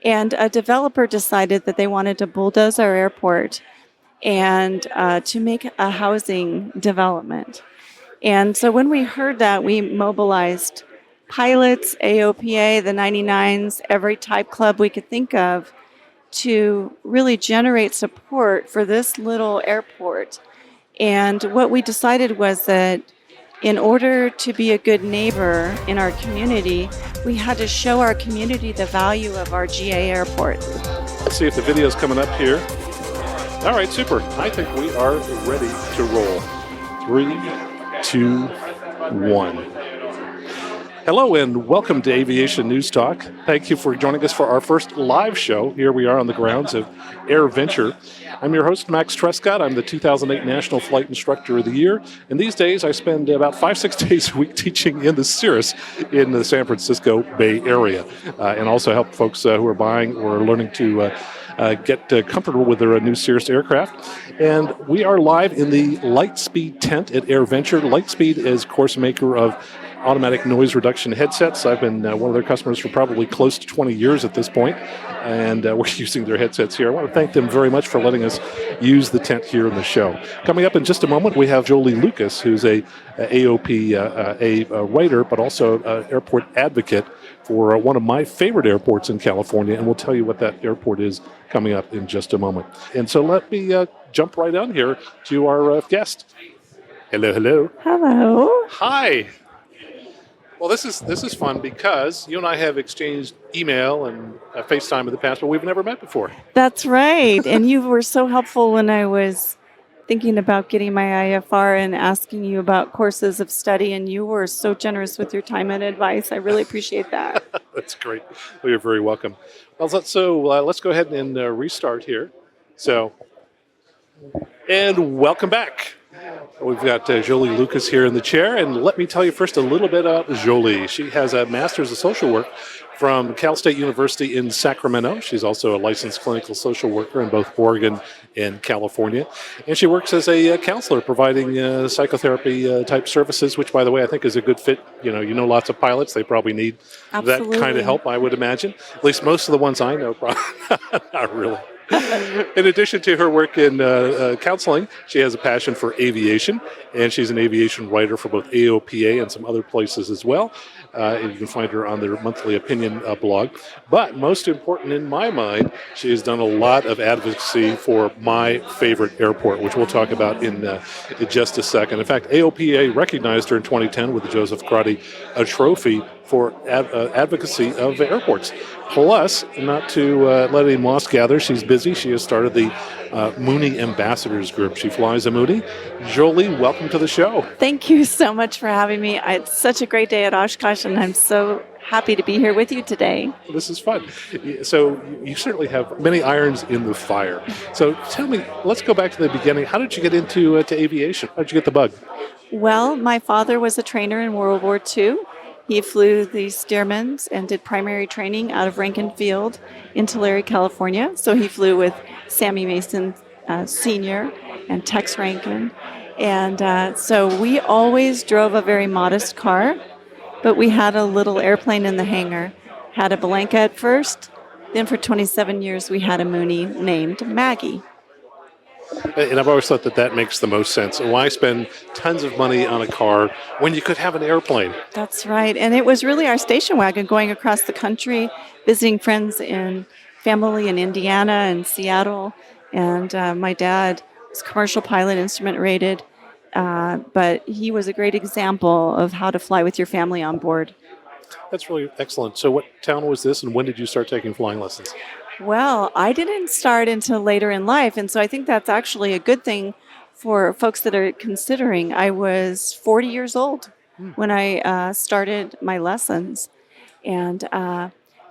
And a developer decided that they wanted to bulldoze our airport and to make a housing development. And so when we heard that, we mobilized pilots, AOPA, the 99s, every type club we could think of to really generate support for this little airport. And what we decided was that in order to be a good neighbor in our community, we had to show our community the value of our GA airport. Let's see if the video's coming up here. All right, super. I think we are ready to roll. 3, 2, 1. Hello and welcome to Aviation News Talk. Thank you for joining us for our first live show. Here we are on the grounds of AirVenture. I'm your host, Max Trescott. I'm the 2008 National Flight Instructor of the Year. And these days I spend about 5-6 days a week teaching in the Cirrus in the San Francisco Bay Area. And also help folks who are buying or learning to get comfortable with their new Cirrus aircraft. And we are live in the Lightspeed tent at AirVenture. Lightspeed is course maker of automatic noise reduction headsets. I've been one of their customers for probably close to 20 years at this point, and we're using their headsets here. I want to thank them very much for letting us use the tent here in the show. Coming up in just a moment, we have Jolie Lucas, who's a AOP writer, but also airport advocate for one of my favorite airports in California, and we'll tell you what that airport is coming up in just a moment. And so let me jump right on here to our guest. Hello, hello. Hello. Hi. Well, this is fun because you and I have exchanged email and FaceTime in the past, but we've never met before. That's right. And you were so helpful when I was thinking about getting my IFR and asking you about courses of study, and you were so generous with your time and advice. I really appreciate that. That's great. Well, you're very welcome. Well, let's go ahead and restart here. And welcome back. We've got Jolie Lucas here in the chair, and let me tell you first a little bit about Jolie. She has a Master's of Social Work from Cal State University in Sacramento. She's also a licensed clinical social worker in both Oregon and California. And she works as a counselor providing psychotherapy type services, which, by the way, I think is a good fit. You know lots of pilots. They probably need Absolutely. that kind of help, I would imagine. At least most of the ones I know, probably not really. In addition to her work in counseling, she has a passion for aviation, and she's an aviation writer for both AOPA and some other places as well. And you can find her on their monthly opinion blog. But most important in my mind, she has done a lot of advocacy for my favorite airport, which we'll talk about in just a second. In fact, AOPA recognized her in 2010 with the Joseph Crotty Trophy for advocacy of airports. Plus, not to let any moss gather, she's busy. She has started the Mooney Ambassadors group. She flies a Mooney. Jolie, welcome to the show. Thank you so much for having me. It's such a great day at Oshkosh, and I'm so happy to be here with you today. This is fun. So you certainly have many irons in the fire. So tell me, let's go back to the beginning. How did you get into to aviation? How did you get the bug? Well, my father was a trainer in World War II. He flew the Stearmans and did primary training out of Rankin Field in Tulare, California. So he flew with Sammy Mason Sr. and Tex Rankin. And so we always drove a very modest car, but we had a little airplane in the hangar. Had a Blanca at first. Then for 27 years, we had a Mooney named Maggie. And I've always thought that makes the most sense. Why spend tons of money on a car when you could have an airplane? That's right. And it was really our station wagon going across the country, visiting friends and family in Indiana and Seattle. And my dad was a commercial pilot, instrument rated, but he was a great example of how to fly with your family on board. That's really excellent. So what town was this, and when did you start taking flying lessons? Well, I didn't start until later in life, and so I think that's actually a good thing for folks that are considering. I was 40 years old when I started my lessons. And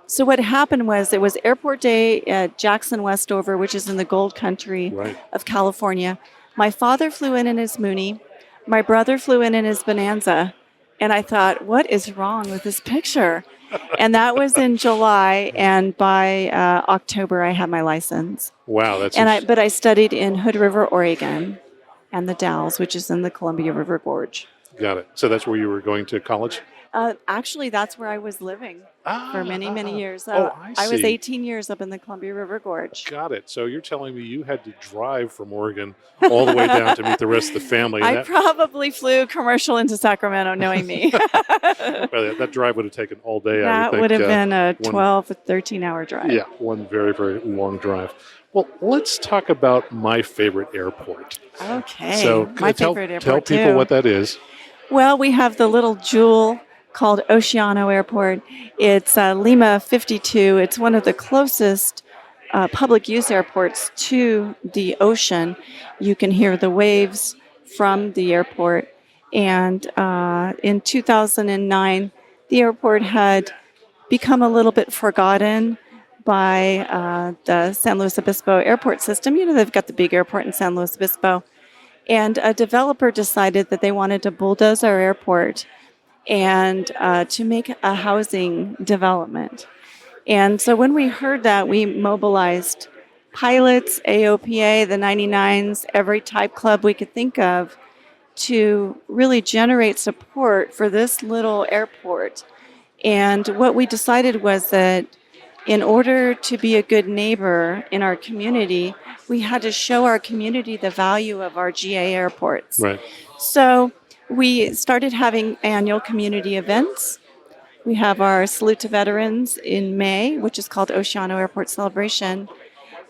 so what happened was it was Airport Day at Jackson Westover, which is in the gold country of California. My father flew in his Mooney. My brother flew in his Bonanza. And I thought, what is wrong with this picture? And that was in July, and by October, I had my license. Wow, that's... But I studied in Hood River, Oregon, and the Dalles, which is in the Columbia River Gorge. Got it. So that's where you were going to college? Actually, that's where I was living. for many, many years. I was see. 18 years up in the Columbia River Gorge. Got it. So you're telling me you had to drive from Oregon all the way down to meet the rest of the family. And I probably flew commercial into Sacramento, knowing me. well, that drive would have taken all day. That would have been a 12 or 13-hour drive. Yeah, one very, very long drive. Well, let's talk about my favorite airport. Okay, so my favorite airport tell people too. what that is. Well, we have the little jewel called Oceano Airport. It's Lima 52. It's one of the closest public use airports to the ocean. You can hear the waves from the airport. And in 2009, the airport had become a little bit forgotten by the San Luis Obispo airport system. You know, they've got the big airport in San Luis Obispo. And a developer decided that they wanted to bulldoze our airport and to make a housing development. And so when we heard that, we mobilized pilots, AOPA, the 99s, every type club we could think of to really generate support for this little airport. And what we decided was that in order to be a good neighbor in our community, we had to show our community the value of our GA airports. Right. So we started having annual community events. We have our Salute to Veterans in May, which is called Oceano Airport Celebration.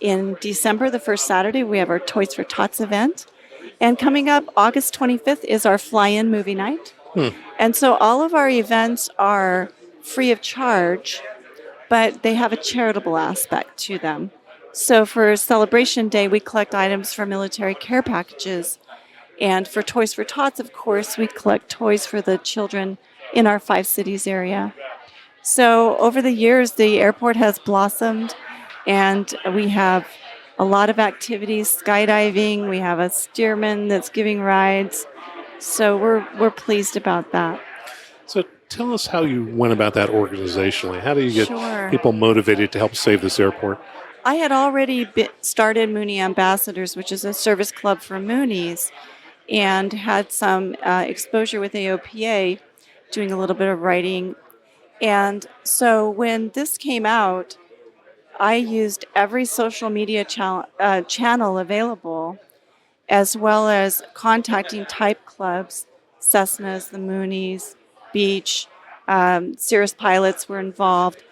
In December, the first Saturday, we have our Toys for Tots event. And coming up, August 25th is our fly-in movie night. And so all of our events are free of charge, but they have a charitable aspect to them. So for Celebration Day, we collect items for military care packages. And for Toys for Tots, of course, we collect toys for the children in our 5 cities area. So over the years, the airport has blossomed, and we have a lot of activities, skydiving. We have a steerman that's giving rides. So we're pleased about that. So tell us how you went about that organizationally. How do you get Sure. people motivated to help save this airport? I had already started Mooney Ambassadors, which is a service club for Moonies, and had some exposure with AOPA, doing a little bit of writing. And so when this came out, I used every social media channel available, as well as contacting type clubs, Cessnas, the Moonies, Beach, Cirrus pilots were involved,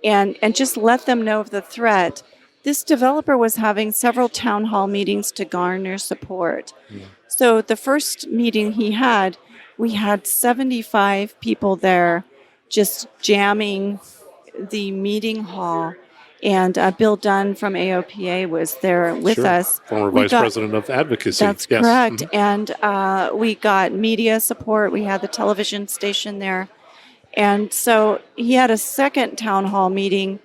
and just let them know of the threat. This developer was having several town hall meetings to garner support. So the first meeting he had, we had 75 people there just jamming the meeting hall. And Bill Dunn from AOPA was there with us. Former Vice President of Advocacy. That's correct. And we got media support. We had the television station there. And so he had a second town hall meeting.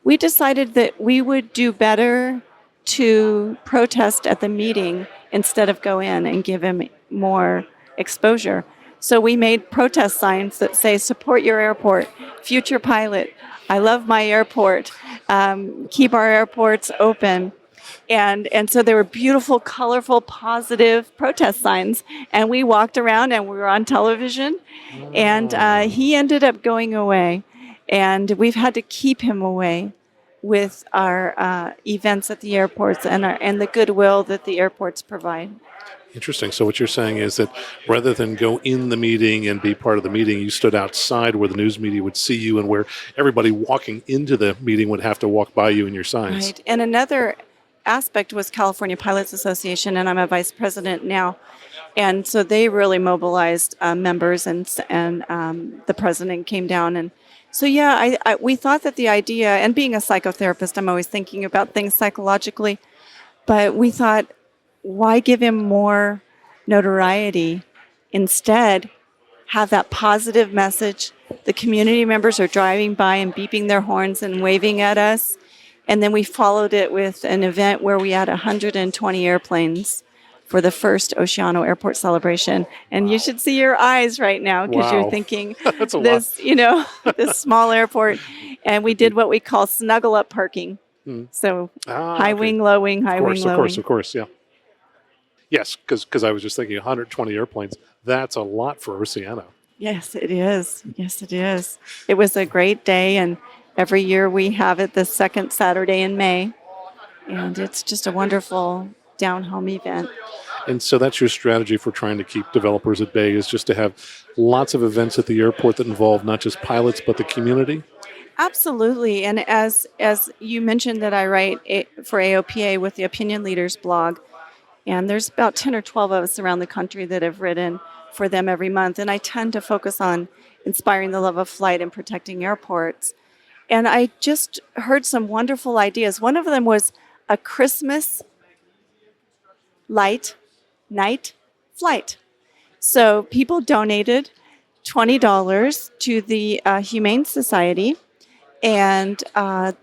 We decided that we would do better to protest at the meeting instead of go in and give him more exposure. So we made protest signs that say, support your airport, future pilot, I love my airport, keep our airports open. And so there were beautiful, colorful, positive protest signs. And we walked around and we were on television. And he ended up going away. And we've had to keep him away with our events at the airports and the goodwill that the airports provide. Interesting. So what you're saying is that rather than go in the meeting and be part of the meeting, you stood outside where the news media would see you and where everybody walking into the meeting would have to walk by you and your signs. Right. And another aspect was California Pilots Association, and I'm a vice president now. And so they really mobilized members, and the president came down. And so, yeah, we thought that the idea, and being a psychotherapist, I'm always thinking about things psychologically, but we thought, why give him more notoriety? Instead, have that positive message. The community members are driving by and beeping their horns and waving at us. And then we followed it with an event where we had 120 airplanes for the first Oceano Airport celebration. And you should see your eyes right now because you're thinking That's a this, this small airport. And we did what we call snuggle up parking. So high wing, low wing, high wing, low wing. Of course, yeah. Yes, because I was just thinking 120 airplanes, that's a lot for Oceano. Yes, it is. Yes, it is. It was a great day, and every year we have it the second Saturday in May, and it's just a wonderful down-home event. And so that's your strategy for trying to keep developers at bay, is just to have lots of events at the airport that involve not just pilots but the community? Absolutely, and as you mentioned that I write for AOPA with the Opinion Leaders blog, and there's about 10 or 12 of us around the country that have written for them every month, and I tend to focus on inspiring the love of flight and protecting airports. And I just heard some wonderful ideas. One of them was a Christmas light night flight. So people donated $20 to the Humane Society and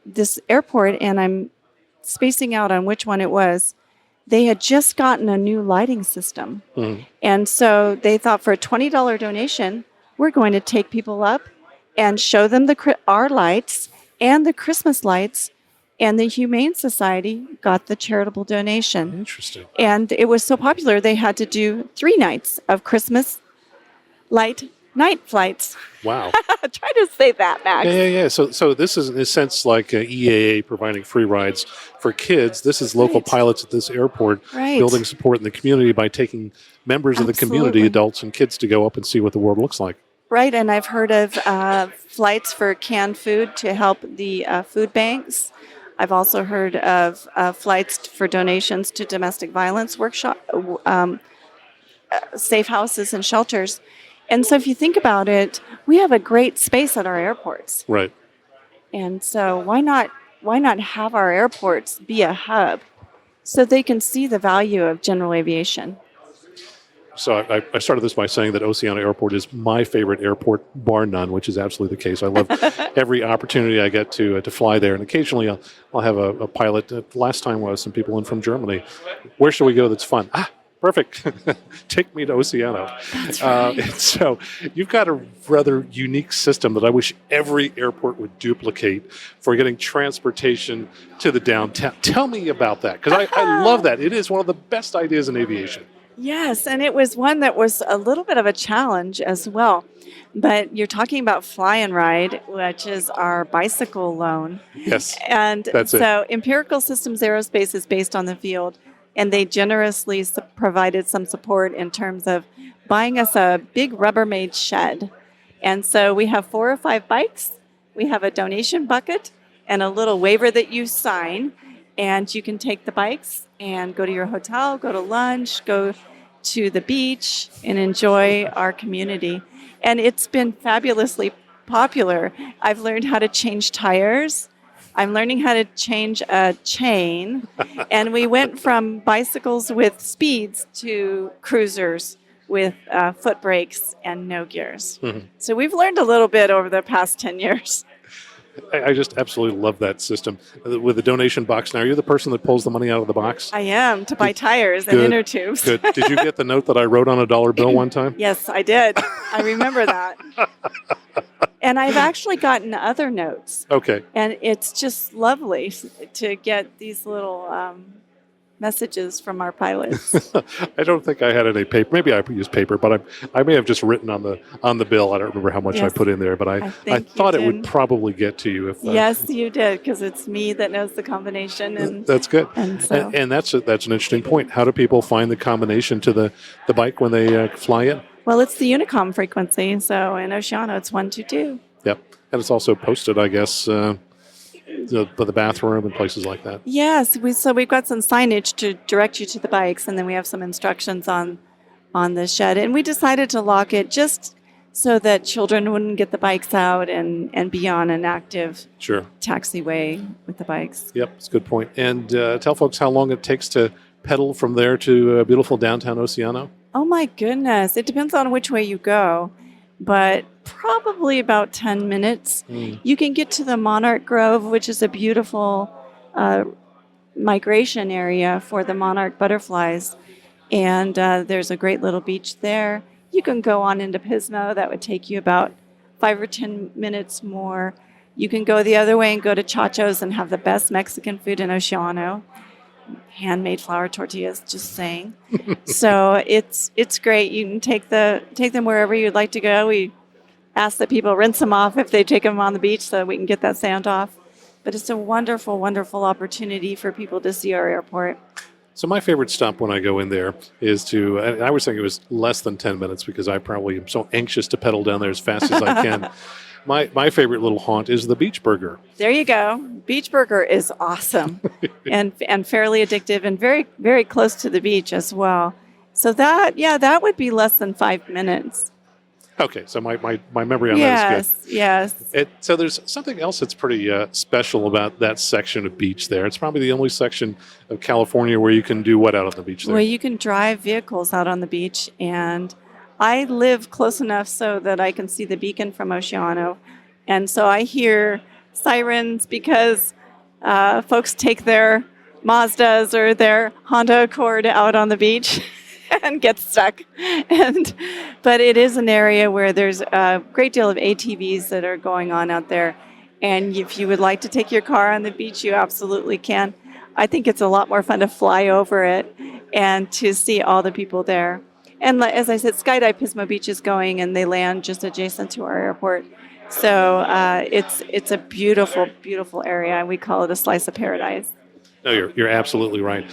this airport, and I'm spacing out on which one it was. They had just gotten a new lighting system. And so they thought for a $20 donation, we're going to take people up and show them our lights and the Christmas lights. And the Humane Society got the charitable donation. Interesting. And it was so popular, they had to do 3 nights of Christmas light night flights. Wow. Try to say that, Max. Yeah. So this is in a sense like EAA providing free rides for kids. This is local pilots at this airport building support in the community by taking members of the community, adults and kids, to go up and see what the world looks like. Right, and I've heard of flights for canned food to help the food banks. I've also heard of flights for donations to domestic violence workshop, safe houses and shelters. And so if you think about it, we have a great space at our airports. Right. And so why not have our airports be a hub so they can see the value of general aviation? So I started this by saying that Oceano Airport is my favorite airport, bar none, which is absolutely the case. I love every opportunity I get to fly there, and occasionally I'll have a pilot. Last time was some people in from Germany. Where should we go that's fun? Perfect. Take me to Oceano. That's right. And so you've got a rather unique system that I wish every airport would duplicate for getting transportation to the downtown. Tell me about that, because I love that. It is one of the best ideas in aviation. Yes, and it was one that was a little bit of a challenge as well. But you're talking about Fly and Ride, which is our bicycle loan. Yes, and that's so it. Empirical Systems Aerospace is based on the field, and they generously provided some support in terms of buying us a big Rubbermaid shed. And so we have 4 or 5 bikes. We have a donation bucket and a little waiver that you sign. And you can take the bikes and go to your hotel, go to lunch, go to the beach, and enjoy our community. And it's been fabulously popular. I've learned how to change tires. I'm learning how to change a chain. And we went from bicycles with speeds to cruisers with foot brakes and no gears. Mm-hmm. So we've learned a little bit over the past 10 years. I just absolutely love that system. With the donation box now, you're the person that pulls the money out of the box? I am, to buy tires and inner tubes. Good. Did you get the note that I wrote on a $1 bill one time? Yes, I did. I remember that. And I've actually gotten other notes. Okay. And it's just lovely to get these little messages from our pilots. I don't think I had any paper. Maybe I used paper, but I may have just written on the bill. I don't remember how much I put in there, but I thought it would probably get to you. Yes, you did, because it's me that knows the combination. And that's good. And that's an interesting point. How do people find the combination to the bike when they fly in? Well, it's the Unicom frequency. So in Oceano, it's 122. Yep, and it's also posted, I guess. The bathroom and places like that. Yes, we've got some signage to direct you to the bikes, and then we have some instructions on the shed. And we decided to lock it just so that children wouldn't get the bikes out and be on an active taxiway with the bikes. Yep, it's a good point. And tell folks how long it takes to pedal from there to beautiful downtown Oceano. Oh my goodness, it depends on which way you go, but probably about 10 minutes. You can get to the Monarch Grove, which is a beautiful migration area for the monarch butterflies. And there's a great little beach there. You can go on into Pismo. That would take you about 5 or 10 minutes more. You can go the other way and go to Chacho's and have the best Mexican food in Oceano. handmade flour tortillas, just saying. So it's great. You can take them wherever you'd like to go. We ask that people rinse them off if they take them on the beach so that we can get that sand off. But it's a wonderful, wonderful opportunity for people to see our airport. So my favorite stop when I go in there is to, and I was thinking it was less than 10 minutes because I probably am so anxious to pedal down there as fast as I can. My favorite little haunt is the Beach Burger. There you go. Beach Burger is awesome and fairly addictive and very, very close to the beach as well. So that would be less than 5 minutes. Okay, so my memory on that is good. Yes. So there's something else that's pretty special about that section of beach there. It's probably the only section of California where you can do what out on the beach there? Well, you can drive vehicles out on the beach, and I live close enough so that I can see the beacon from Oceano. And so I hear sirens because folks take their Mazdas or their Honda Accord out on the beach and get stuck. But it is an area where there's a great deal of ATVs that are going on out there. And if you would like to take your car on the beach, you absolutely can. I think it's a lot more fun to fly over it and to see all the people there. And as I said, Skydive Pismo Beach is going, and they land just adjacent to our airport. So it's a beautiful, beautiful area. We call it a slice of paradise. No, you're absolutely right.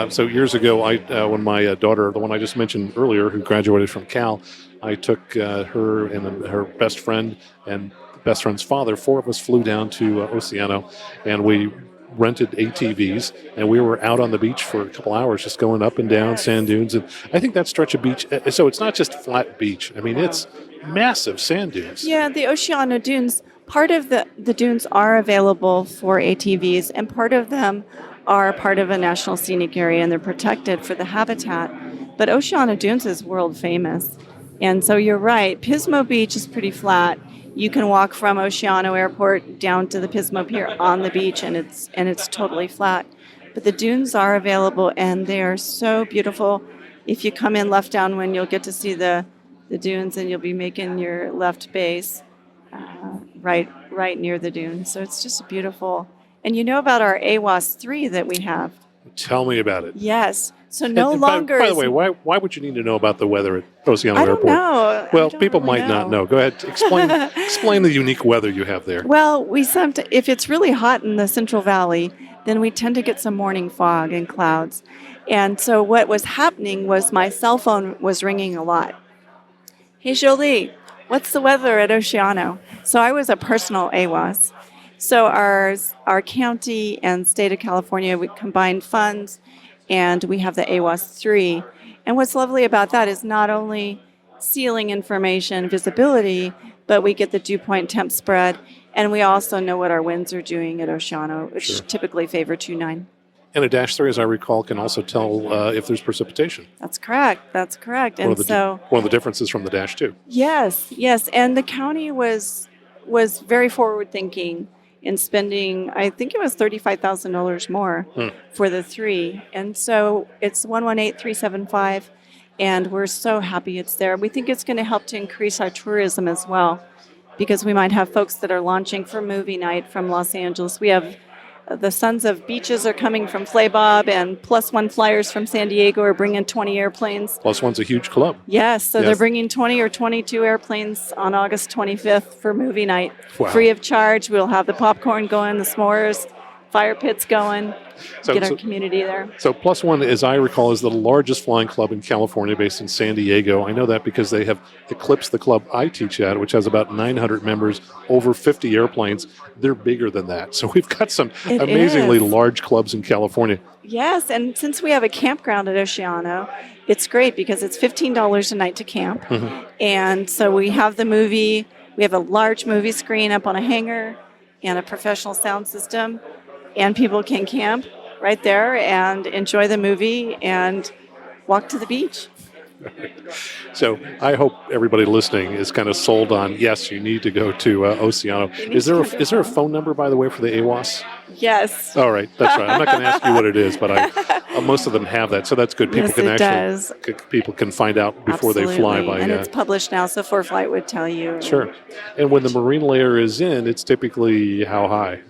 So years ago, when my daughter, the one I just mentioned earlier, who graduated from Cal, I took her and her best friend and best friend's father. 4 of us flew down to Oceano, and we rented ATVs, and we were out on the beach for a couple hours just going up and down sand dunes. And I think that stretch of beach, so it's not just flat beach. I mean, it's massive sand dunes. Yeah, the Oceano dunes, part of the dunes are available for ATVs, and part of them are part of a national scenic area, and they're protected for the habitat. But Oceano Dunes is world famous. And so you're right, Pismo Beach is pretty flat. You can walk from Oceano Airport down to the Pismo Pier on the beach, and it's totally flat. But the dunes are available, and they are so beautiful. If you come in left downwind, you'll get to see the dunes, and you'll be making your left base right near the dunes. So it's just beautiful. And you know about our AWAS 3 that we have? Tell me about it. Yes. So no longer. By the way, why would you need to know about the weather at Oceano I don't Airport? know. Well, people might not know. Go ahead. Explain the unique weather you have there. Well, if it's really hot in the Central Valley, then we tend to get some morning fog and clouds. And so what was happening was my cell phone was ringing a lot. Hey, Jolie, what's the weather at Oceano? So I was a personal AWAS. So our county and state of California, we combined funds, and we have the AWAS 3. And what's lovely about that is not only ceiling information, visibility, but we get the dew point temp spread, and we also know what our winds are doing at Oceano, which typically favor 2.9. And a Dash 3, as I recall, can also tell if there's precipitation. That's correct. One of the differences from the Dash 2. Yes. And the county was very forward-thinking in spending, I think it was $35,000 more for the 3. And so it's 118375, and we're so happy it's there. We think it's going to help to increase our tourism as well, because we might have folks that are launching for movie night from Los Angeles. We have the Sons of Beaches are coming from Flaybob, and Plus One Flyers from San Diego are bringing 20 airplanes. Plus One's a huge club. Yes, so they're bringing 20 or 22 airplanes on August 25th for movie night. Wow. Free of charge. We'll have the popcorn going, the s'mores, fire pits going. Get our community there. So Plus One, as I recall, is the largest flying club in California, based in San Diego. I know that because they have eclipsed the club I teach at, which has about 900 members, over 50 airplanes. They're bigger than that. So we've got some amazingly large clubs in California. Yes, and since we have a campground at Oceano, it's great because it's $15 a night to camp. Mm-hmm. And so we have the movie, we have a large movie screen up on a hangar and a professional sound system. And people can camp right there and enjoy the movie and walk to the beach. So I hope everybody listening is kind of sold on, yes, you need to go to Oceano. Is there a phone number, by the way, for the AWAS? Yes. All right, that's right. I'm not going to ask you what it is, but most of them have that, so that's good. People can find out before they fly. And it's published now, so ForeFlight would tell you. Sure. And when the marine layer is in, it's typically how high?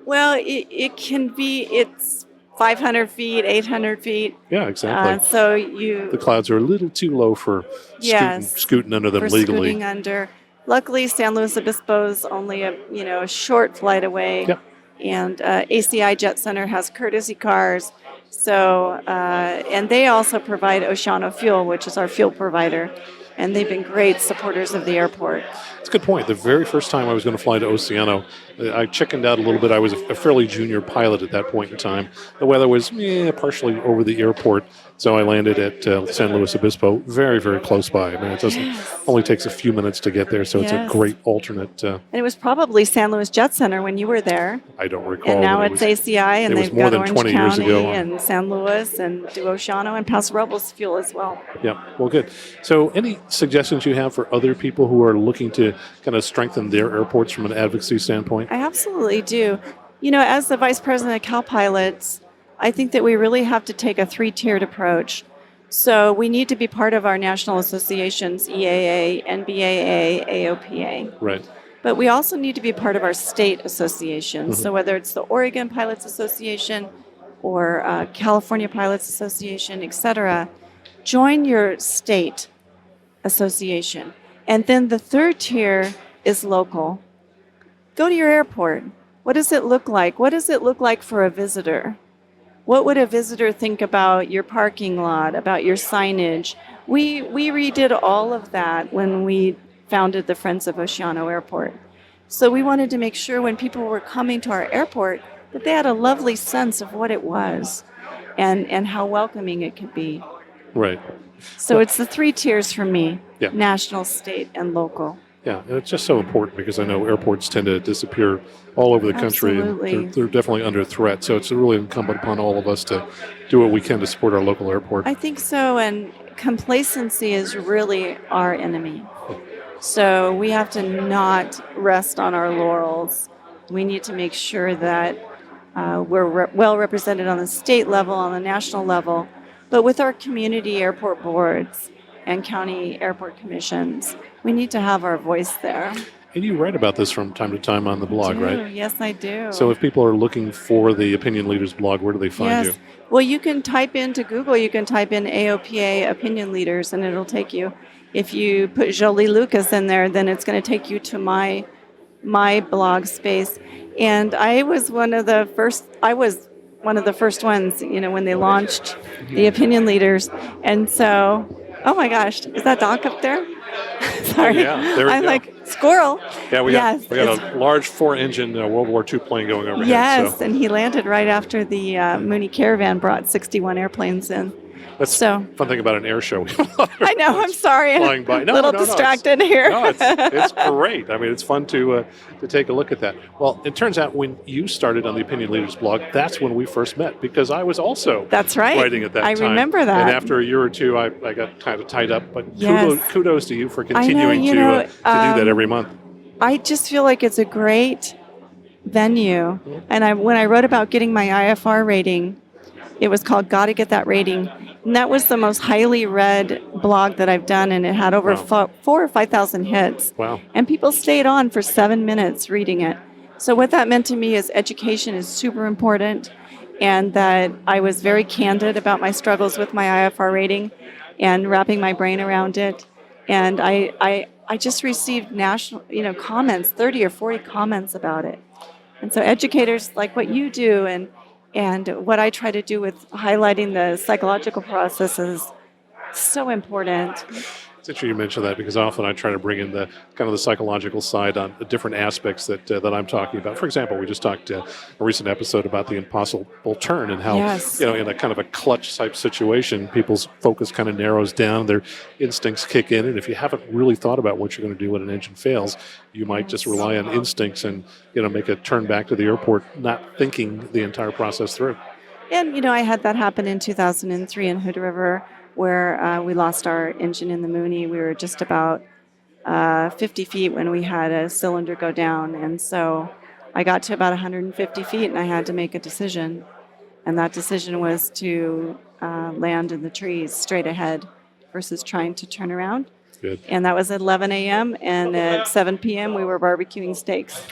Well, it can be, it's 500 feet, 800 feet. Yeah, exactly. So the clouds are a little too low for scooting under them for legally. Scooting under. Luckily, San Luis Obispo's only a short flight away. Yep. And ACI Jet Center has courtesy cars. So, and they also provide Oceano Fuel, which is our fuel provider. And they've been great supporters of the airport. It's a good point. The very first time I was going to fly to Oceano, I chickened out a little bit. I was a fairly junior pilot at that point in time. The weather was partially over the airport, so I landed at San Luis Obispo, very, very close by. I mean, it only takes a few minutes to get there, so it's a great alternate. And it was probably San Luis Jet Center when you were there. I don't recall. And now it's ACI, and they've more got than Orange 20 years County ago. and San Luis and do Oceano and Paso Robles fuel as well. Yeah, well, good. So any suggestions you have for other people who are looking to kind of strengthen their airports from an advocacy standpoint? I absolutely do. As the Vice President of Cal Pilots, I think that we really have to take a three-tiered approach. So we need to be part of our national associations, EAA, NBAA, AOPA. Right. But we also need to be part of our state associations. So whether it's the Oregon Pilots Association or California Pilots Association, et cetera, join your state association. And then the third tier is local. Go to your airport. What does it look like? What does it look like for a visitor? What would a visitor think about your parking lot, about your signage? We redid all of that when we founded the Friends of Oceano Airport. So we wanted to make sure when people were coming to our airport that they had a lovely sense of what it was and how welcoming it could be. Right. So it's the three tiers for me, Yeah. national, state, and local. Yeah, and it's just so important because I know airports tend to disappear all over the country. Absolutely. And they're definitely under threat. So it's really incumbent upon all of us to do what we can to support our local airport. I think so, and complacency is really our enemy. So we have to not rest on our laurels. We need to make sure that we're well represented on the state level, on the national level, but with our community airport boards and county airport commissions, we need to have our voice there. And you write about this from time to time on the blog, right? Yes, I do. So if people are looking for the Opinion Leaders blog, where do they find you? Well, you can type into Google, you can type in AOPA Opinion Leaders, and it'll take you. If you put Jolie Lucas in there, then it's going to take you to my blog space. And I was one of the first ones, when they launched the Opinion Leaders. And so, oh my gosh, is that Doc up there? Sorry. Oh, yeah, there we I'm go. like, squirrel. Yeah, we got a large 4-engine World War II plane going overhead. Yes, so. and he landed right after the Mooney Caravan brought 61 airplanes in. That's so fun thing about an air show. I know. I'm sorry. Flying by. No, little distracted here. No, it's great. I mean, it's fun to take a look at that. Well, it turns out when you started on the Opinion Leaders blog, that's when we first met because I was also that's right. writing at that time. I remember that. And after a year or two, I got kind of tied up. But yes. kudos to you for continuing to do that every month. I just feel like it's a great venue. And when I wrote about getting my IFR rating, it was called Gotta Get That Rating. And that was the most highly read blog that I've done, and it had over 4,000 or 5,000 hits. Wow. And people stayed on for 7 minutes reading it. So what that meant to me is education is super important, and that I was very candid about my struggles with my IFR rating and wrapping my brain around it. And I just received national, comments, 30 or 40 comments about it. And so educators like what you do and what I try to do with highlighting the psychological processes is so important. It's interesting you mention that because often I try to bring in the kind of the psychological side on the different aspects that I'm talking about. For example, we just talked a recent episode about the impossible turn and how, in a kind of a clutch type situation, people's focus kind of narrows down, their instincts kick in, and if you haven't really thought about what you're going to do when an engine fails, you might just rely on instincts and make a turn back to the airport, not thinking the entire process through. And I had that happen in 2003 in Hood River, where we lost our engine in the Mooney. We were just about 50 feet when we had a cylinder go down. And so I got to about 150 feet and I had to make a decision. And that decision was to land in the trees straight ahead versus trying to turn around. Good. And that was at 11 a.m. And at 7 p.m. we were barbecuing steaks.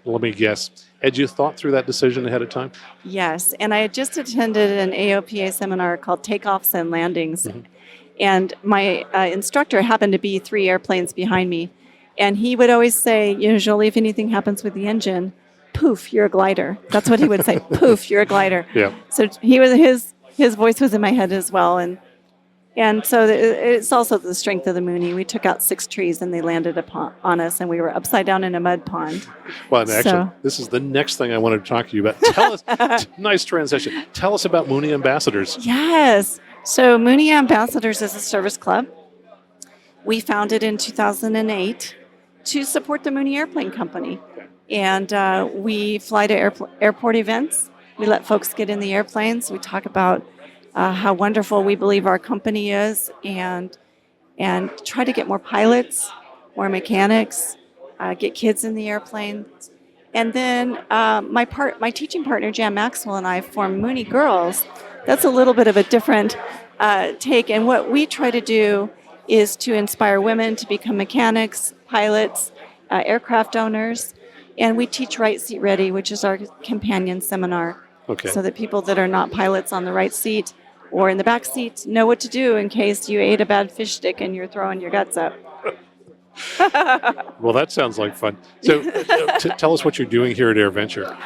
Let me guess. Had you thought through that decision ahead of time? Yes. And I had just attended an AOPA seminar called Takeoffs and Landings. Mm-hmm. And my instructor happened to be 3 airplanes behind me. And he would always say, Jolie, if anything happens with the engine, poof, you're a glider. That's what he would say. Poof, you're a glider. Yeah. So he was his voice was in my head as well. And so it's also the strength of the Mooney. We took out 6 trees and they landed on us, and we were upside down in a mud pond. Well, and actually, this is the next thing I wanted to talk to you about. Tell us, nice transition. Tell us about Mooney Ambassadors. Yes. So Mooney Ambassadors is a service club. We founded in 2008 to support the Mooney Airplane Company. And we fly to airport events. We let folks get in the airplanes. We talk about how wonderful we believe our company is, and try to get more pilots, more mechanics, get kids in the airplanes. And then my teaching partner, Jan Maxwell, and I formed Mooney Girls. That's a little bit of a different take. And what we try to do is to inspire women to become mechanics, pilots, aircraft owners. And we teach Right Seat Ready, which is our companion seminar. Okay. So that people that are not pilots on the right seat or in the back seat know what to do in case you ate a bad fish stick and you're throwing your guts up. Well, that sounds like fun. So tell us what you're doing here at AirVenture.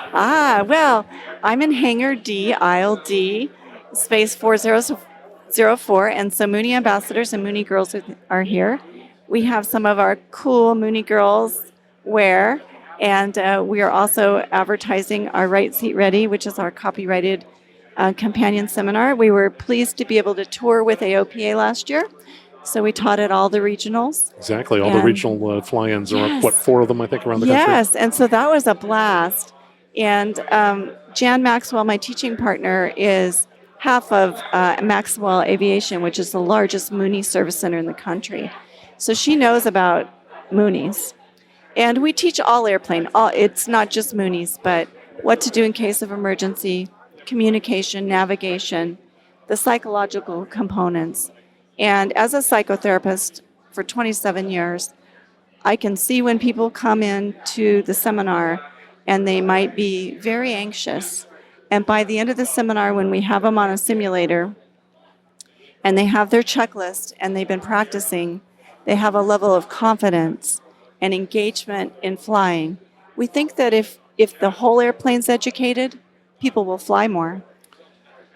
Well, I'm in Hangar D, Aisle D, space 4004, and so Mooney Ambassadors and Mooney Girls are here. We have some of our cool Mooney Girls wear, and we are also advertising our Right Seat Ready, which is our copyrighted companion seminar. We were pleased to be able to tour with AOPA last year. So we taught at all the regionals. Exactly. All the regional fly-ins are, what, 4 of them, I think, around the country? Yes, and so that was a blast. And Jan Maxwell, my teaching partner, is half of Maxwell Aviation, which is the largest Mooney service center in the country. So she knows about Moonies. And we teach all airplane. It's not just Moonies, but what to do in case of emergency, communication, navigation, the psychological components. And as a psychotherapist for 27 years, I can see when people come in to the seminar and they might be very anxious. And by the end of the seminar, when we have them on a simulator and they have their checklist and they've been practicing, they have a level of confidence and engagement in flying. We think that if the whole airplane's educated, people will fly more.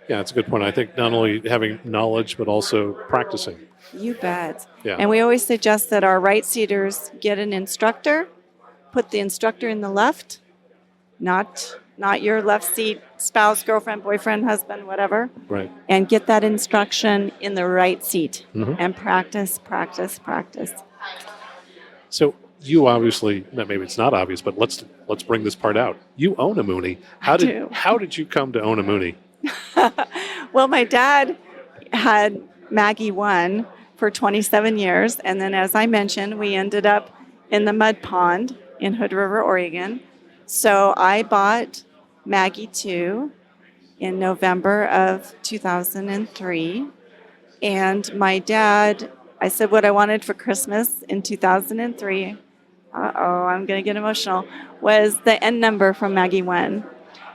Yeah, that's a good point. I think not only having knowledge, but also practicing. You bet. Yeah. And we always suggest that our right-seaters get an instructor, put the instructor in the left, not your left seat spouse, girlfriend, boyfriend, husband, whatever. Right. And get that instruction in the right seat and practice. So you obviously, maybe it's not obvious, but let's bring this part out. You own a Mooney. How did you come to own a Mooney? Well, my dad had Maggie 1 for 27 years, and then as I mentioned, we ended up in the mud pond in Hood River, Oregon. So I bought Maggie 2 in November of 2003, and my dad, I said what I wanted for Christmas in 2003, I'm going to get emotional, was the N number from Maggie 1.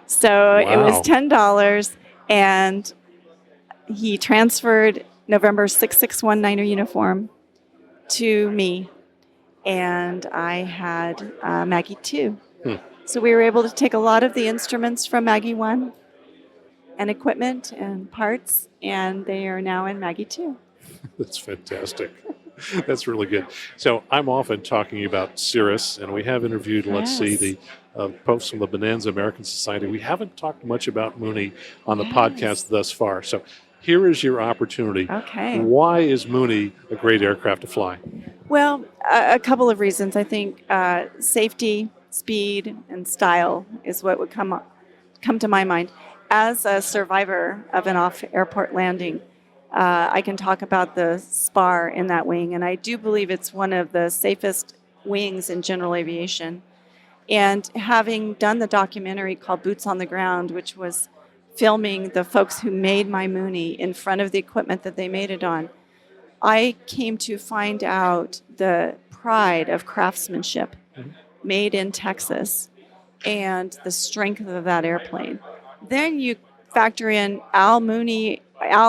So It was $10, and he transferred November 6619 uniform to me, and I had Maggie 2. So we were able to take a lot of the instruments from Maggie 1 and equipment and parts, and they are now in Maggie 2. That's fantastic. That's really good. So I'm often talking about Cirrus, and we have interviewed, the folks from the Bonanza American Society. We haven't talked much about Mooney on the podcast thus far. So here is your opportunity. Okay. Why is Mooney a great aircraft to fly? Well, a couple of reasons. I think safety, speed, and style is what would come to my mind. As a survivor of an off-airport landing, I can talk about the spar in that wing, and I do believe it's one of the safest wings in general aviation. And having done the documentary called Boots on the Ground, which was filming the folks who made my Mooney in front of the equipment that they made it on, I came to find out the pride of craftsmanship made in Texas and the strength of that airplane. Then you factor in Al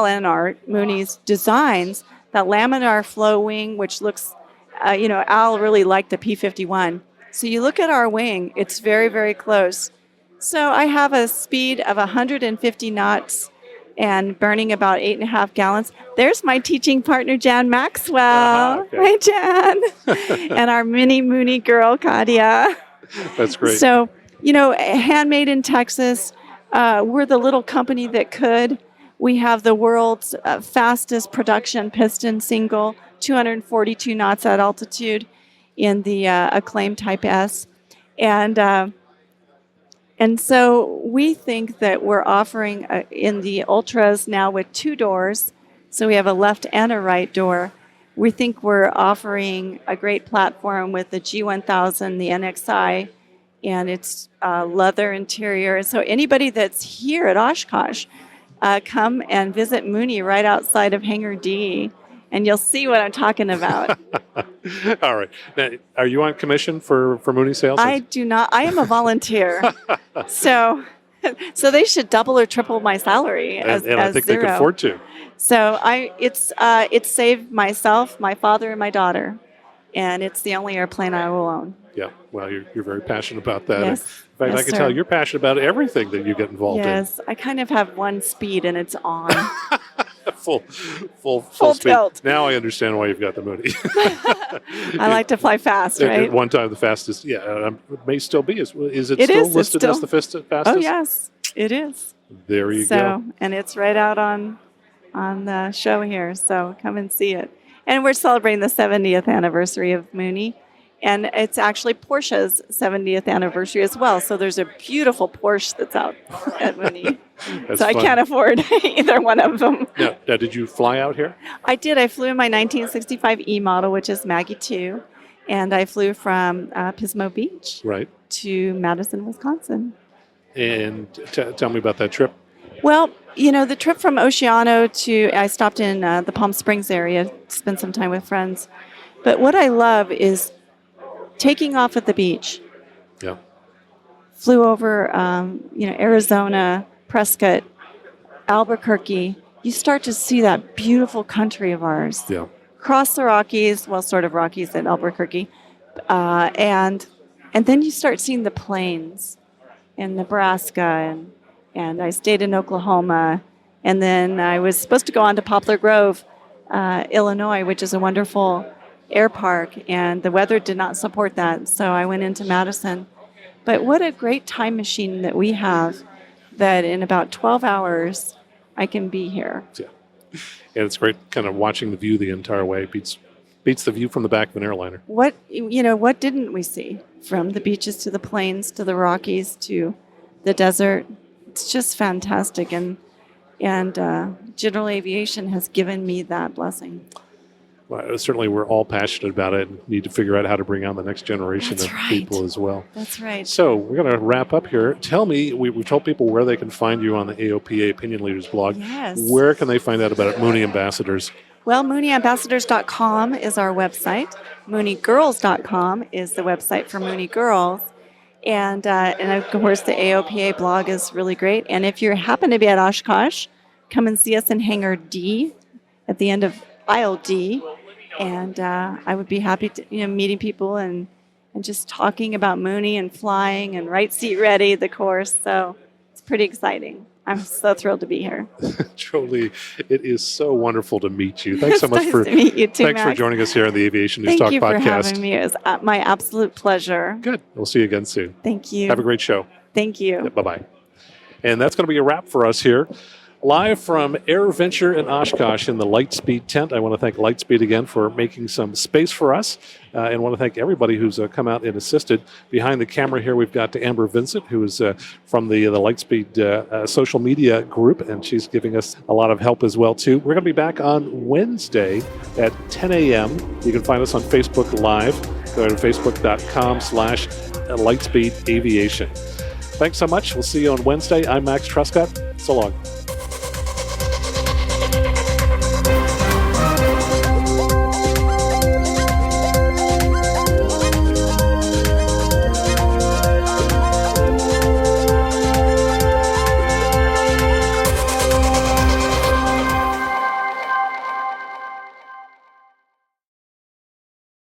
and Art Mooney's designs, that laminar flow wing, which looks, Al really liked the P-51. So you look at our wing, it's very, very close. So I have a speed of 150 knots and burning about 8.5 gallons. There's my teaching partner, Jan Maxwell. Okay. Hi, Jan. And our mini Mooney girl, Kadia. That's great. So, handmade in Texas. We're the little company that could. We have the world's fastest production piston single, 242 knots at altitude in the Acclaim Type S. And so we think that we're offering in the Ultras now with 2 doors, so we have a left and a right door. We think we're offering a great platform with the G1000, the NXI, and its leather interior. So anybody that's here at Oshkosh, come and visit Mooney right outside of Hangar D, and you'll see what I'm talking about. All right. Now, are you on commission for Mooney Sales? I do not. I am a volunteer. so they should double or triple my salary and as I think zero. they can afford to. So it's saved myself, my father, and my daughter, and it's the only airplane I will own. Yeah. Well, you're very passionate about that. Yes. In fact, Yes, I can sir. tell you're passionate about everything that you get involved Yes, I kind of have one speed, and it's on. in. Full speed. tilt. Now I understand why you've got the Mooney. I like to fly fast, At right? one time, the fastest. Yeah, it may still be. Is it It still is, it's listed as still- the fastest? Oh yes, it is. There you So, go. and it's right out on the show here. So come and see it. And we're celebrating the 70th anniversary of Mooney. And it's actually Porsche's 70th anniversary as well. So there's a beautiful Porsche that's out at Mooney. That's so I fun. can't afford either one of them. Now, did you fly out here? I did. I flew in my 1965 E model, which is Maggie 2. And I flew from Pismo Beach Right. to Madison, Wisconsin. And tell me about that trip. Well, the trip from Oceano I stopped in the Palm Springs area to spend some time with friends. But what I love is taking off at the beach. Yeah. Flew over, Arizona, Prescott, Albuquerque. You start to see that beautiful country of ours. Yeah. Cross the Rockies, well, sort of Rockies at Albuquerque. And then you start seeing the plains in Nebraska, and I stayed in Oklahoma. And then I was supposed to go on to Poplar Grove, Illinois, which is a wonderful air park, and the weather did not support that, so I went into Madison. But what a great time machine that we have, that in about 12 hours I can be here. Yeah. And it's great kind of watching the view the entire way. Beats the view from the back of an airliner. What didn't we see? From the beaches to the plains to the Rockies to the desert. It's just fantastic, and General Aviation has given me that blessing. Well, certainly, we're all passionate about it and need to figure out how to bring on the next generation That's of right. people as well. That's right. So we're going to wrap up here. Tell me, we told people where they can find you on the AOPA Opinion Leaders blog. Yes. Where can they find out about Mooney Ambassadors? Well, MooneyAmbassadors.com is our website. MooneyGirls.com is the website for Mooney Girls. And of course, the AOPA blog is really great. And if you happen to be at Oshkosh, come and see us in Hangar D at the end of aisle D. And I would be happy to, meeting people and just talking about Mooney and flying and right seat ready, the course. So it's pretty exciting. I'm so thrilled to be here. Jolie, it is so wonderful to meet you. Thanks so It's much nice for to meet you too, thanks for Max. joining us here on the Aviation News Thank Talk you podcast. for having me. It was my absolute pleasure. Good. We'll see you again soon. Thank you. Have a great show. Thank you. Bye bye. And that's going to be a wrap for us here. Live from AirVenture in Oshkosh in the Lightspeed tent. I want to thank Lightspeed again for making some space for us. And want to thank everybody who's come out and assisted. Behind the camera here, we've got Amber Vincent, who is from the Lightspeed social media group, and she's giving us a lot of help as well, too. We're going to be back on Wednesday at 10 a.m. You can find us on Facebook Live. Go to facebook.com/Lightspeed Aviation. Thanks so much. We'll see you on Wednesday. I'm Max Truscott. So long.